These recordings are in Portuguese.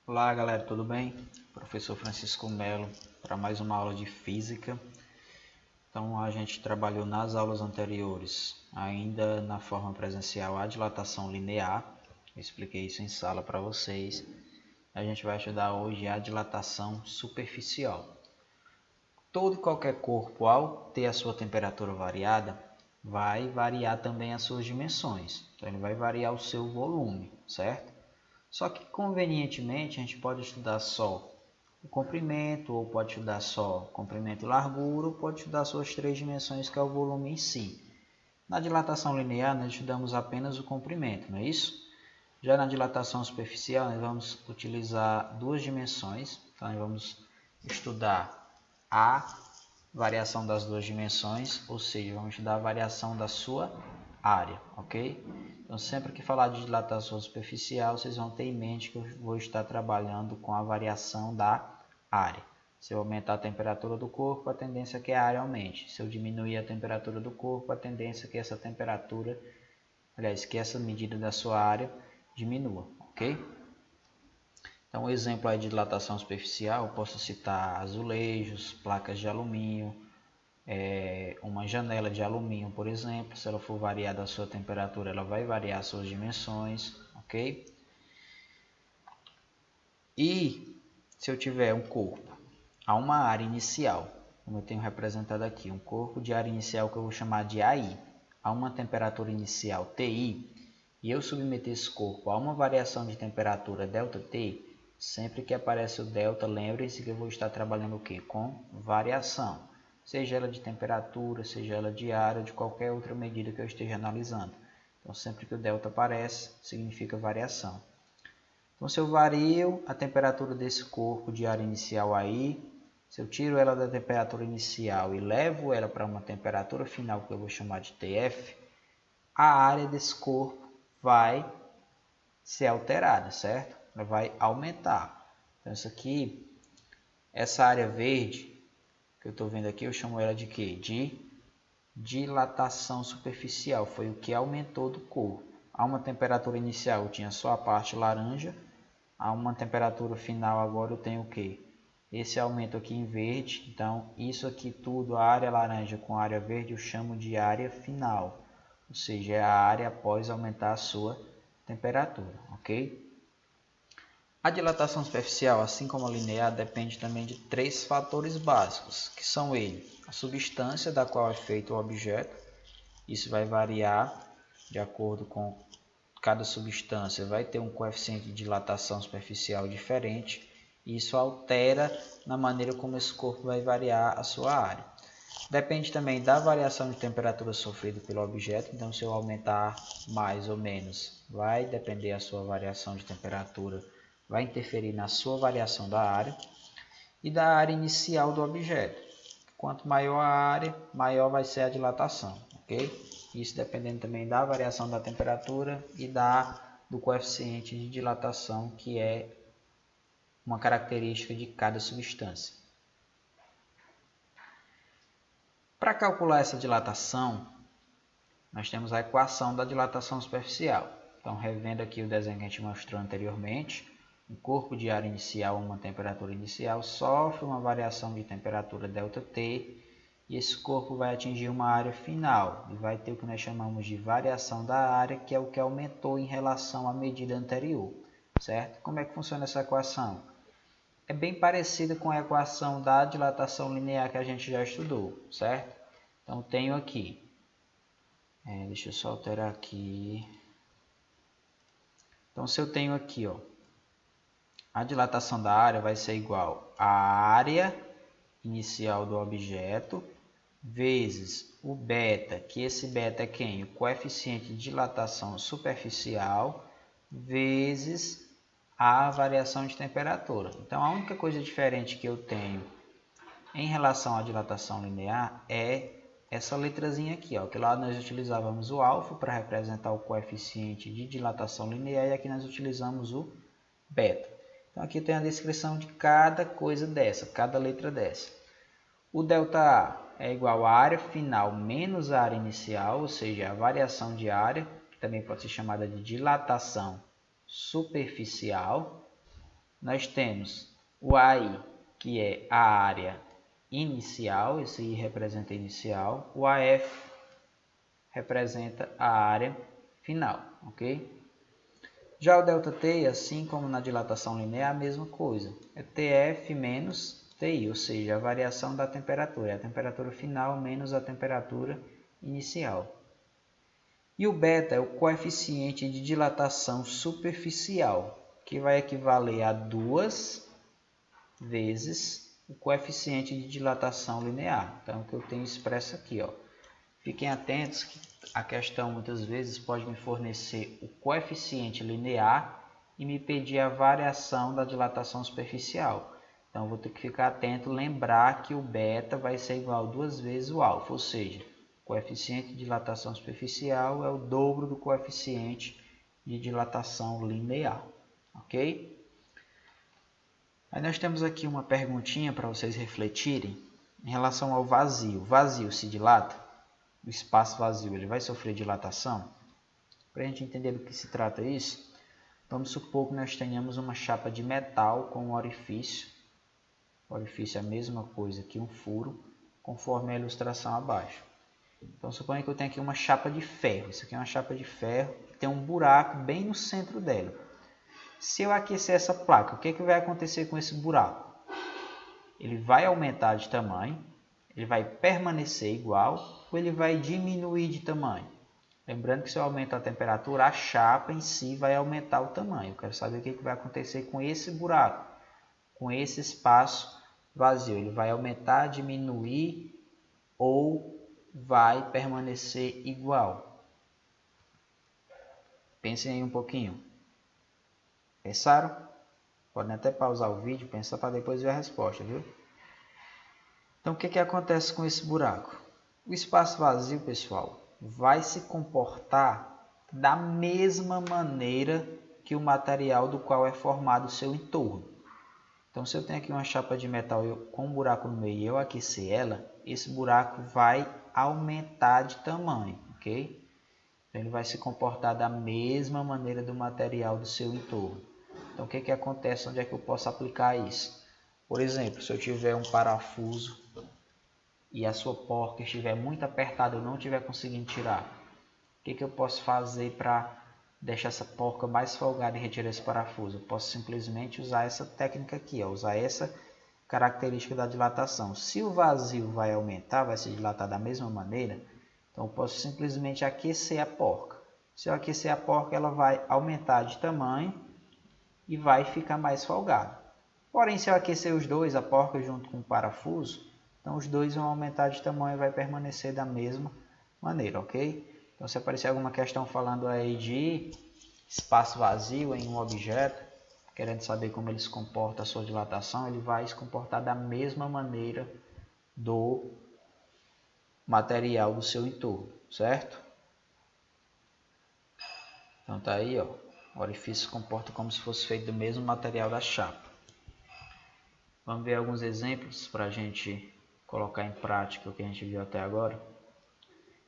Olá galera, tudo bem? Professor Francisco Melo para mais uma aula de física. Então a gente trabalhou nas aulas anteriores, ainda na forma presencial, a dilatação linear. Eu expliquei isso em sala para vocês. A gente vai estudar hoje a dilatação superficial. Todo e qualquer corpo, ao ter a sua temperatura variada, vai variar também as suas dimensões. Então ele vai variar o seu volume, certo? Só que convenientemente a gente pode estudar só o comprimento, ou pode estudar só comprimento e largura, ou pode estudar suas três dimensões, que é o volume em si. Na dilatação linear nós estudamos apenas o comprimento, não é isso? Já na dilatação superficial nós vamos utilizar duas dimensões, então nós vamos estudar a variação das duas dimensões, ou seja, vamos estudar a variação da sua área, ok? Então, sempre que falar de dilatação superficial, vocês vão ter em mente que eu vou estar trabalhando com a variação da área. Se eu aumentar a temperatura do corpo, a tendência é que a área aumente. Se eu diminuir a temperatura do corpo, a tendência é que essa temperatura, que essa medida da sua área diminua, ok? Então, um exemplo aí de dilatação superficial, eu posso citar azulejos, placas de alumínio, uma janela de alumínio, por exemplo. Se ela for variada a sua temperatura, ela vai variar as suas dimensões, ok? E se eu tiver um corpo a uma área inicial, como eu tenho representado aqui, um corpo de área inicial que eu vou chamar de AI, a uma temperatura inicial TI, e eu submeter esse corpo a uma variação de temperatura ΔT, sempre que aparece o delta, lembrem-se que eu vou estar trabalhando o quê? Com variação, seja ela de temperatura, seja ela de área, de qualquer outra medida que eu esteja analisando. Então, sempre que o delta aparece, significa variação. Então, se eu vario a temperatura desse corpo de área inicial aí, se eu tiro ela da temperatura inicial e levo ela para uma temperatura final, que eu vou chamar de TF, a área desse corpo vai ser alterada, certo? Ela vai aumentar. Então, isso aqui, essa área verde que eu estou vendo aqui, eu chamo ela de quê? De dilatação superficial. Foi o que aumentou do corpo. A uma temperatura inicial eu tinha só a parte laranja. A uma temperatura final agora eu tenho o quê? Esse aumento aqui em verde. Então, isso aqui tudo, a área laranja com a área verde, eu chamo de área final. Ou seja, é a área após aumentar a sua temperatura, ok? A dilatação superficial, assim como a linear, depende também de três fatores básicos, que são a substância da qual é feito o objeto. Isso vai variar de acordo com cada substância, vai ter um coeficiente de dilatação superficial diferente. E isso altera na maneira como esse corpo vai variar a sua área. Depende também da variação de temperatura sofrida pelo objeto, então se eu aumentar mais ou menos, vai depender da sua variação de temperatura, vai interferir na sua variação da área e da área inicial do objeto. Quanto maior a área, maior vai ser a dilatação, ok? Isso dependendo também da variação da temperatura e do coeficiente de dilatação, que é uma característica de cada substância. Para calcular essa dilatação, nós temos a equação da dilatação superficial. Então, revendo aqui o desenho que a gente mostrou anteriormente, um corpo de área inicial a uma temperatura inicial sofre uma variação de temperatura ΔT, e esse corpo vai atingir uma área final, e vai ter o que nós chamamos de variação da área, que é o que aumentou em relação à medida anterior, certo? Como é que funciona essa equação? É bem parecida com a equação da dilatação linear que a gente já estudou, certo? Então, tenho aqui, deixa eu só alterar aqui. Então, se eu tenho aqui, ó, a dilatação da área vai ser igual à área inicial do objeto vezes o beta, que esse beta é quem? O coeficiente de dilatação superficial, vezes a variação de temperatura. Então, a única coisa diferente que eu tenho em relação à dilatação linear é essa letrazinha aqui, ó, que lá nós utilizávamos o alfa para representar o coeficiente de dilatação linear, e aqui nós utilizamos o beta. Então, aqui tem a descrição de cada coisa dessa, cada letra dessa. O ΔA é igual à área final menos a área inicial, ou seja, a variação de área, que também pode ser chamada de dilatação superficial. Nós temos o AI, que é a área inicial, esse I representa inicial, o AF representa a área final, ok? Já o ΔT, assim como na dilatação linear, a mesma coisa, é TF menos TI, ou seja, a variação da temperatura, é a temperatura final menos a temperatura inicial. E o beta é o coeficiente de dilatação superficial, que vai equivaler a 2 vezes o coeficiente de dilatação linear. Então, o que eu tenho expresso aqui, ó. Fiquem atentos que a questão muitas vezes pode me fornecer o coeficiente linear e me pedir a variação da dilatação superficial. Então, eu vou ter que ficar atento, lembrar que o beta vai ser igual a 2 vezes o alfa, ou seja, o coeficiente de dilatação superficial é o dobro do coeficiente de dilatação linear, ok? Aí nós temos aqui uma perguntinha para vocês refletirem em relação ao vazio. O vazio se dilata? O espaço vazio ele vai sofrer dilatação? Para a gente entender do que se trata isso, vamos supor que nós tenhamos uma chapa de metal com um orifício. O orifício é a mesma coisa que um furo, conforme a ilustração abaixo. Então, suponha que eu tenho aqui uma chapa de ferro. Isso aqui é uma chapa de ferro que tem um buraco bem no centro dela. Se eu aquecer essa placa, o que vai acontecer com esse buraco? Ele vai aumentar de tamanho, ele vai permanecer igual ou ele vai diminuir de tamanho? Lembrando que se eu aumentar a temperatura, a chapa em si vai aumentar o tamanho. Eu quero saber o que vai acontecer com esse buraco, com esse espaço vazio. Ele vai aumentar, diminuir ou vai permanecer igual? Pensem aí um pouquinho. Pensaram? Podem até pausar o vídeo, pensar para depois ver a resposta, viu? Então, o que acontece com esse buraco? O espaço vazio, pessoal, vai se comportar da mesma maneira que o material do qual é formado o seu entorno. Então, se eu tenho aqui uma chapa de metal com um buraco no meio e eu aquecer ela, esse buraco vai aumentar de tamanho, ok? Então, ele vai se comportar da mesma maneira do material do seu entorno. Então, o que acontece? Onde é que eu posso aplicar isso? Por exemplo, se eu tiver um parafuso e a sua porca estiver muito apertada e eu não estiver conseguindo tirar, o que eu posso fazer para deixar essa porca mais folgada e retirar esse parafuso? Eu posso simplesmente usar essa técnica aqui, ó, usar essa característica da dilatação. Se o vazio vai aumentar, vai se dilatar da mesma maneira, então eu posso simplesmente aquecer a porca. Se eu aquecer a porca, ela vai aumentar de tamanho e vai ficar mais folgada. Porém, se eu aquecer os dois, a porca junto com o parafuso, então os dois vão aumentar de tamanho e vai permanecer da mesma maneira, ok? Então, se aparecer alguma questão falando aí de espaço vazio em um objeto, querendo saber como ele se comporta a sua dilatação, ele vai se comportar da mesma maneira do material do seu entorno, certo? Então tá aí, ó, o orifício se comporta como se fosse feito do mesmo material da chapa. Vamos ver alguns exemplos para a gente colocar em prática o que a gente viu até agora.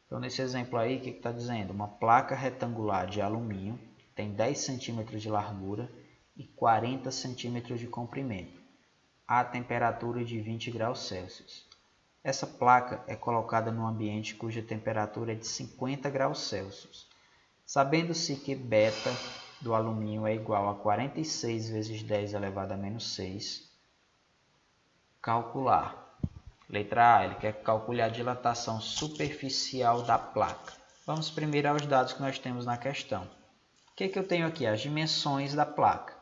Então, nesse exemplo aí, o que está dizendo? Uma placa retangular de alumínio tem 10 centímetros de largura e 40 centímetros de comprimento, a temperatura de 20 graus Celsius. Essa placa é colocada num ambiente cuja temperatura é de 50 graus Celsius. Sabendo-se que beta do alumínio é igual a 46 vezes 10 elevado a menos 6, calcular. Letra A, ele quer calcular a dilatação superficial da placa. Vamos primeiro aos dados que nós temos na questão. O que eu tenho aqui? As dimensões da placa.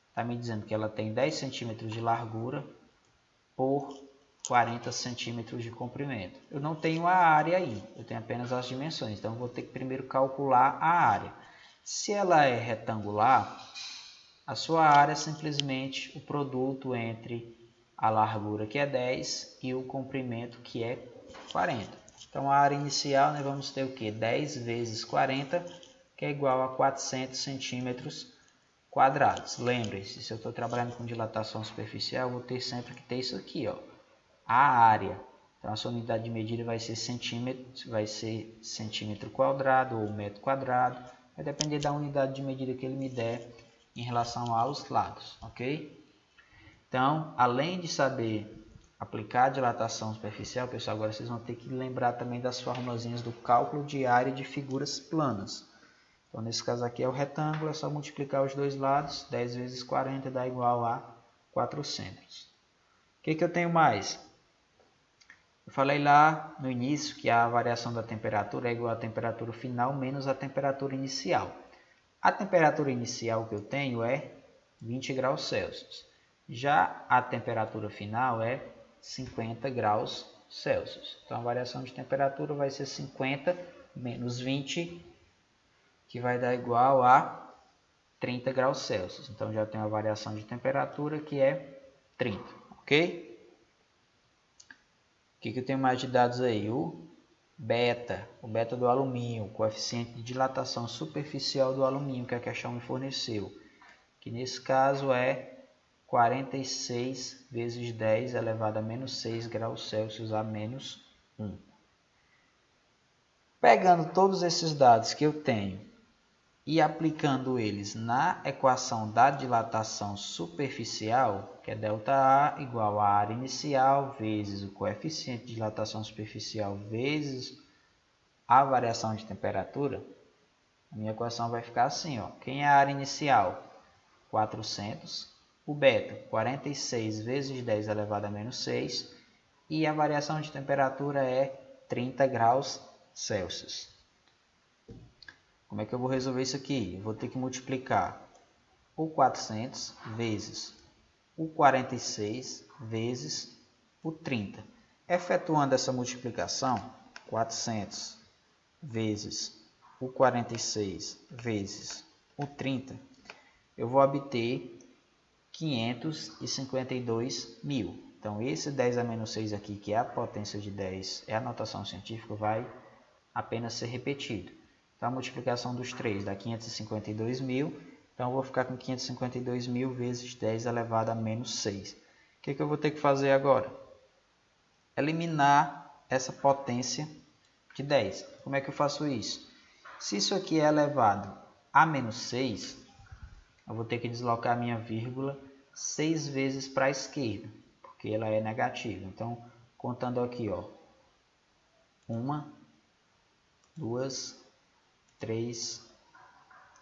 Está me dizendo que ela tem 10 centímetros de largura por 40 centímetros de comprimento. Eu não tenho a área aí, eu tenho apenas as dimensões. Então, eu vou ter que primeiro calcular a área. Se ela é retangular, a sua área é simplesmente o produto entre a largura, que é 10, e o comprimento, que é 40. Então, a área inicial, nós vamos ter o quê? 10 vezes 40, que é igual a 400 centímetros quadrados. Lembre-se, se eu estou trabalhando com dilatação superficial, eu vou ter sempre que ter isso aqui, ó, a área. Então, a sua unidade de medida vai ser centímetro quadrado ou metro quadrado. Vai depender da unidade de medida que ele me der em relação aos lados, ok? Então, além de saber aplicar a dilatação superficial, pessoal, agora vocês vão ter que lembrar também das formulazinhas do cálculo de área de figuras planas. Então, nesse caso aqui é o retângulo, é só multiplicar os dois lados, 10 vezes 40 dá igual a 400. O que eu tenho mais? Eu falei lá no início que a variação da temperatura é igual à temperatura final menos a temperatura inicial. A temperatura inicial que eu tenho é 20 graus Celsius. Já a temperatura final é 50 graus Celsius. Então, a variação de temperatura vai ser 50 menos 20, que vai dar igual a 30 graus Celsius. Então, já tenho a variação de temperatura que é 30, ok? O que eu tenho mais de dados aí? O beta do alumínio, o coeficiente de dilatação superficial do alumínio que a questão me forneceu, que nesse caso é 46 vezes 10 elevado a menos 6 graus Celsius a menos 1. Pegando todos esses dados que eu tenho e aplicando eles na equação da dilatação superficial, que é ΔA igual a área inicial vezes o coeficiente de dilatação superficial vezes a variação de temperatura, a minha equação vai ficar assim, ó. Quem é a área inicial? 400. O beta, 46 vezes 10 elevado a menos 6. E a variação de temperatura é 30 graus Celsius. Como é que eu vou resolver isso aqui? Eu vou ter que multiplicar o 400 vezes o 46 vezes o 30. Efetuando essa multiplicação, 400 vezes o 46 vezes o 30, eu vou obter 552 mil. Então, esse 10 a menos 6 aqui, que é a potência de 10, é a notação científica, vai apenas ser repetido. Então, a multiplicação dos 3 dá 552 mil. Então, eu vou ficar com 552 mil vezes 10 elevado a menos 6. O que eu vou ter que fazer agora? Eliminar essa potência de 10. Como é que eu faço isso? Se isso aqui é elevado a menos 6, eu vou ter que deslocar a minha vírgula 6 vezes para a esquerda, porque ela é negativa. Então, contando aqui, ó, 1, 2, 3,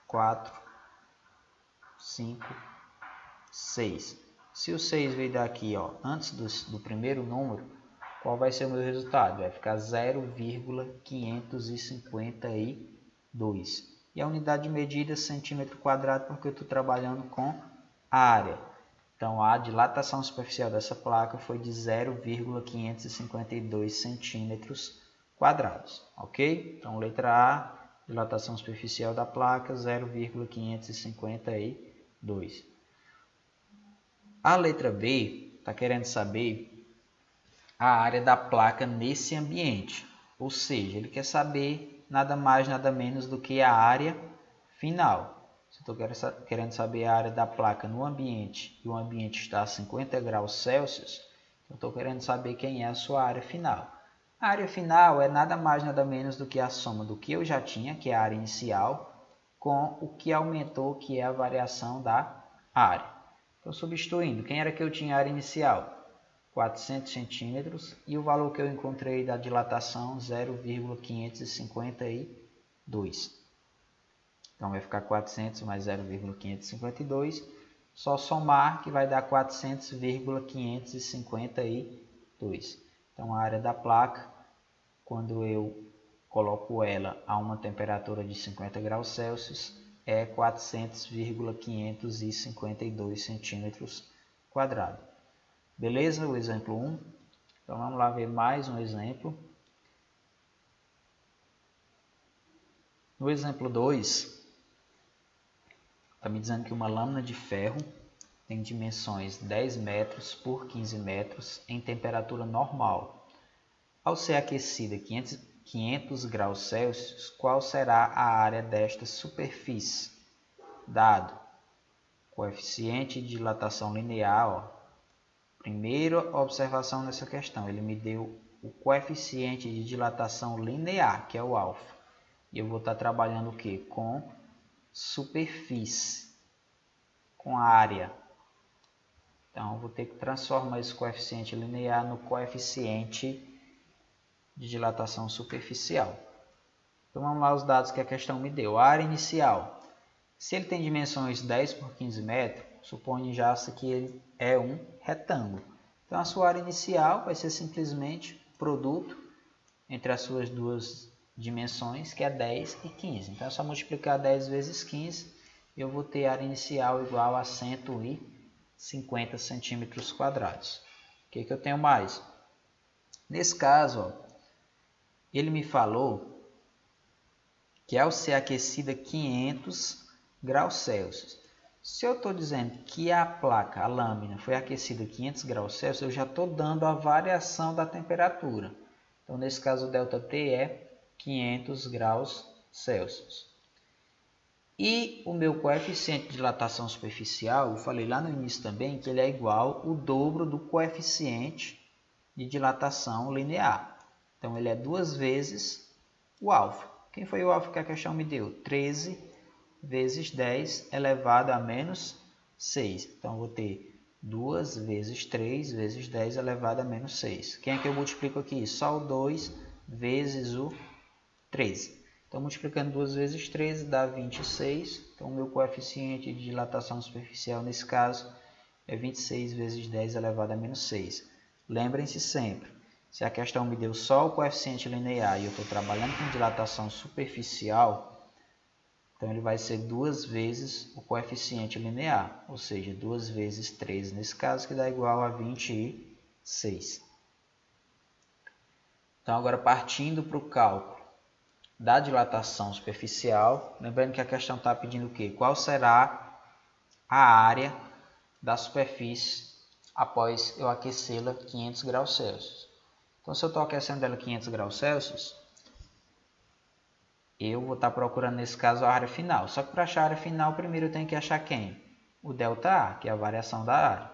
4, 5, 6. Se o 6 veio daqui, ó, antes do primeiro número, qual vai ser o meu resultado? Vai ficar 0,552. E a unidade de medida é centímetro quadrado, porque eu estou trabalhando com a área. Então, a dilatação superficial dessa placa foi de 0,552 centímetros quadrados. Ok? Então, letra A, dilatação superficial da placa, 0,552. A letra B está querendo saber a área da placa nesse ambiente. Ou seja, ele quer saber nada mais, nada menos do que a área final. Se eu estou querendo saber a área da placa no ambiente e o ambiente está a 50 graus Celsius, eu estou querendo saber quem é a sua área final. A área final é nada mais, nada menos do que a soma do que eu já tinha, que é a área inicial, com o que aumentou, que é a variação da área. Então, substituindo, quem era que eu tinha a área inicial? 400 centímetros e o valor que eu encontrei da dilatação 0,552. Então vai ficar 400 mais 0,552, só somar que vai dar 400,552. Então a área da placa, quando eu coloco ela a uma temperatura de 50 graus Celsius, é 400,552 centímetros quadrados. Beleza? O exemplo 1. Então, vamos lá ver mais um exemplo. No exemplo 2, está me dizendo que uma lâmina de ferro tem dimensões 10 metros por 15 metros em temperatura normal. Ao ser aquecida 500 graus Celsius, qual será a área desta superfície? Dado coeficiente de dilatação linear, ó. Primeira observação nessa questão, ele me deu o coeficiente de dilatação linear, que é o alfa. E eu vou estar trabalhando o quê? Com superfície. com a área. Então, eu vou ter que transformar esse coeficiente linear no coeficiente de dilatação superficial. Então, vamos lá os dados que a questão me deu. A área inicial. Se ele tem dimensões 10 por 15 metros, suponha já que ele é um retângulo. Então, a sua área inicial vai ser simplesmente o produto entre as suas duas dimensões, que é 10 e 15. Então, é só multiplicar 10 vezes 15 e eu vou ter a área inicial igual a 150 centímetros quadrados. O que eu tenho mais? Nesse caso, ó, ele me falou que ao ser aquecida 500 graus Celsius. Se eu estou dizendo que a placa, a lâmina, foi aquecida 500 graus Celsius, eu já estou dando a variação da temperatura. Então, nesse caso, o ΔT é 500 graus Celsius. E o meu coeficiente de dilatação superficial, eu falei lá no início também que ele é igual ao dobro do coeficiente de dilatação linear. Então, ele é 2 vezes o alfa. Quem foi o alfa que a questão me deu? 13 vezes 10 elevado a menos 6. Então, eu vou ter 2 vezes 3 vezes 10 elevado a menos 6. Quem é que eu multiplico aqui? Só o 2 vezes o 13. Então, multiplicando 2 vezes 13 dá 26. Então, o meu coeficiente de dilatação superficial, nesse caso, é 26 vezes 10 elevado a menos 6. Lembrem-se sempre, se a questão me deu só o coeficiente linear e eu estou trabalhando com dilatação superficial, então ele vai ser 2 vezes o coeficiente linear, ou seja, 2 vezes 13 nesse caso, que dá igual a 26. Então, agora partindo para o cálculo da dilatação superficial, lembrando que a questão está pedindo o quê? Qual será a área da superfície após eu aquecê-la 500 graus Celsius? Então, se eu estou aquecendo ela 500 graus Celsius, eu vou estar procurando, nesse caso, a área final. Só que para achar a área final, primeiro eu tenho que achar quem? O ΔA, que é a variação da área.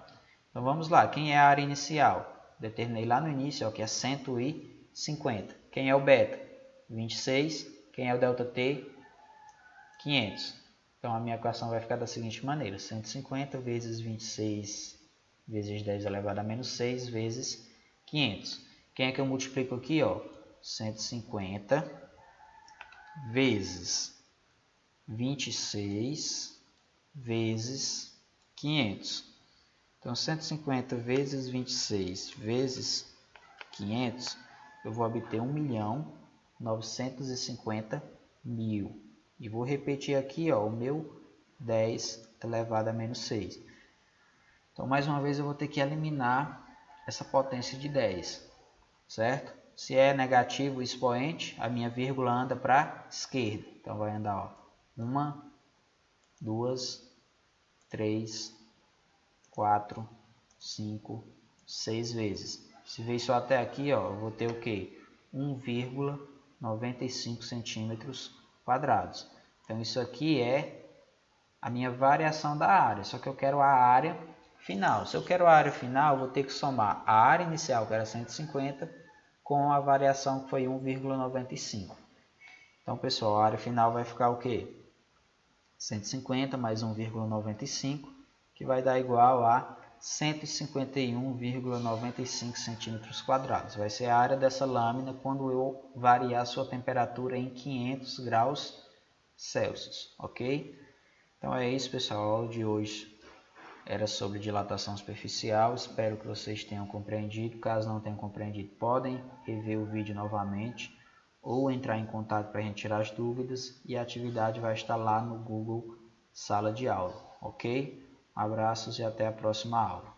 Então, vamos lá. Quem é a área inicial? Determinei lá no início, ó, que é 150. Quem é o beta? 26. Quem é o ΔT? 500. Então, a minha equação vai ficar da seguinte maneira. 150 vezes 26 vezes 10 elevado a menos 6 vezes 500. Quem é que eu multiplico aqui? Ó? 150 vezes 26 vezes 500. Então, 150 vezes 26 vezes 500, eu vou obter 1.950.000. E vou repetir aqui, ó, o meu 10 elevado a menos 6. Então, mais uma vez, eu vou ter que eliminar essa potência de 10, certo? Se é negativo o expoente, a minha vírgula anda para a esquerda. Então, vai andar 1, 2, 3, 4, 5, 6 vezes. Se veio só até aqui, ó, eu vou ter o quê? 1,95 centímetros quadrados. Então, isso aqui é a minha variação da área. Só que eu quero a área final. Se eu quero a área final, eu vou ter que somar a área inicial, que era 150, com a variação que foi 1,95. Então, pessoal, a área final vai ficar o quê? 150 mais 1,95, que vai dar igual a 151,95 centímetros quadrados. Vai ser a área dessa lâmina quando eu variar a sua temperatura em 500 graus Celsius, ok? Então é isso, pessoal. A aula de hoje era sobre dilatação superficial. Espero que vocês tenham compreendido. Caso não tenham compreendido, podem rever o vídeo novamente ou entrar em contato para a gente tirar as dúvidas, e a atividade vai estar lá no Google Sala de Aula, ok? Abraços e até a próxima aula.